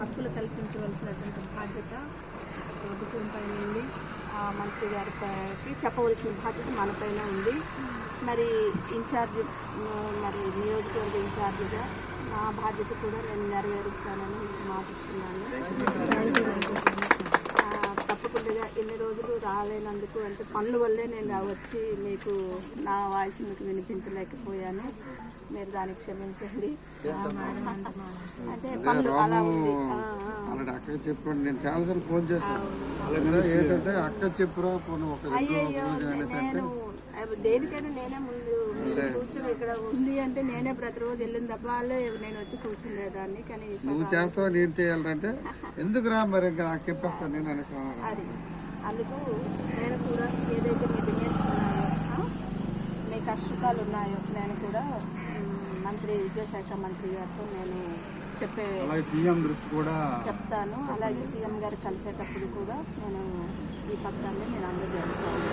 హక్కులు కల్పించవలసినటువంటి బాధ్యత ప్రభుత్వం పైన ఉంది. మంత్రి గారికి చెప్పవలసిన బాధ్యత మనపైన ఉంది. మరి ఇన్ఛార్జ్ మరి నియోజకవర్గ ఇన్ఛార్జిగా నా బాధ్యత కూడా నేను నెరవేరుస్తానని మాటిస్తున్నాను. తప్పకుండా ఎన్ని రోజులు రాలేనందుకు అంటే పనుల వల్లే నేను వచ్చి మీకు నా వాయిస్ మీకు వినిపించలేకపోయాను. మీరు దానికి క్షమించండి. అంటే పనులు అలా ఉంది. అక్క చెప్పండి, నేను చాలాసార్లు ఫోన్ చేశాను. ఏంటంటే అక్క చెప్పురా అయ్యయ్యో నేను దేనికైనా నేనే ముందు కూర్చొని ఇక్కడ ఉంది అంటే నేనే ప్రతిరోజు వెళ్ళిన తప్ప నేను వచ్చి కూర్చుండేదాన్ని. కానీ నువ్వు చేస్తావా నేను చేయాలంటే ఎందుకు రా మరి ఇంకా నాకు చెప్పేస్తాను నేను అనేసి అది అందుకు నేను కూడా ఏదైతే మీ డిమాండ్స్ ఉన్నాయో మీ కష్టాలు ఉన్నాయో నేను కూడా మంత్రి విద్యాశాఖ మంత్రి గారితో నేను సీఎం దృష్టి కూడా చెప్తాను. అలాగే సీఎం గారు కలిసేటప్పుడు కూడా నేను ఈ పత్రాన్ని నేను అందజేస్తాను.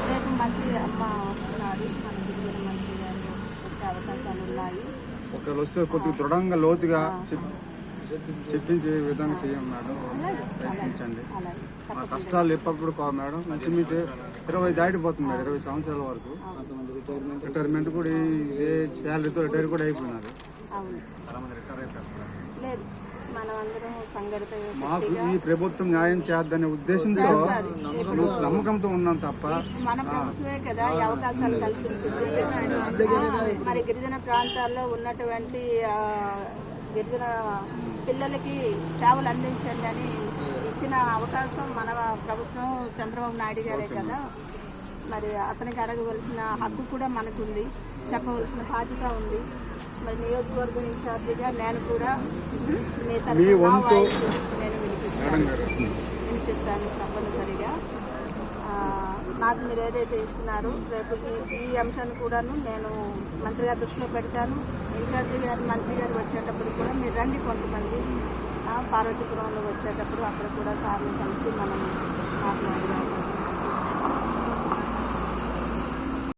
రేపు మంత్రి అమ్మ వస్తున్నారు, మన గిరిజన మంత్రి గారు వచ్చే అవకాశాలు ఉన్నాయి. ఒకవేళ వస్తే కొద్దిగా దృఢంగా లోతుగా చెప్పించే విధంగా చేయం మేడం, ప్రయత్నించండి. మా కష్టాలు ఎప్పటిప్పుడు మేడం మంచి 20 దాటిపోతుంది మేడం, 20 సంవత్సరాల వరకు రిటైర్మెంట్ కూడా ఏ శాలరీతో రిటైర్ కూడా అయిపోయినారు. లేదు మనం అందరం సంఘటిత మాకు ఈ ప్రభుత్వం న్యాయం చేద్దనే ఉద్దేశంతో నమ్మకంతో ఉన్నాం తప్ప మన ప్రభుత్వమే కదా ఈ అవకాశాలు కల్పించింది. మరి గిరిజన ప్రాంతాల్లో ఉన్నటువంటి గిరిజన పిల్లలకి సేవలు అందించండి అని ఇచ్చిన అవకాశం మన ప్రభుత్వం చంద్రబాబు నాయుడు గారే కదా. మరి అతనికి అడగవలసిన హక్కు కూడా మనకుంది, చెప్పవలసిన బాధ్యత ఉంది. మరి నియోజకవర్గం ఇన్ఛార్జిగా నేను కూడా మీ తరఫున నేను వినిపిస్తాను తప్పనిసరిగా. నాకు మీరు ఏదైతే ఇస్తున్నారో రేపు ఈ అంశాన్ని కూడాను నేను మంత్రి గారి దృష్టిలో పెడతాను. ఇన్ఛార్జి గారు మంత్రి గారు వచ్చేటప్పుడు కూడా మీరు రండి, కొంతమంది పార్వతీపురంలో వచ్చేటప్పుడు అక్కడ కూడా సార్లు కలిసి మనం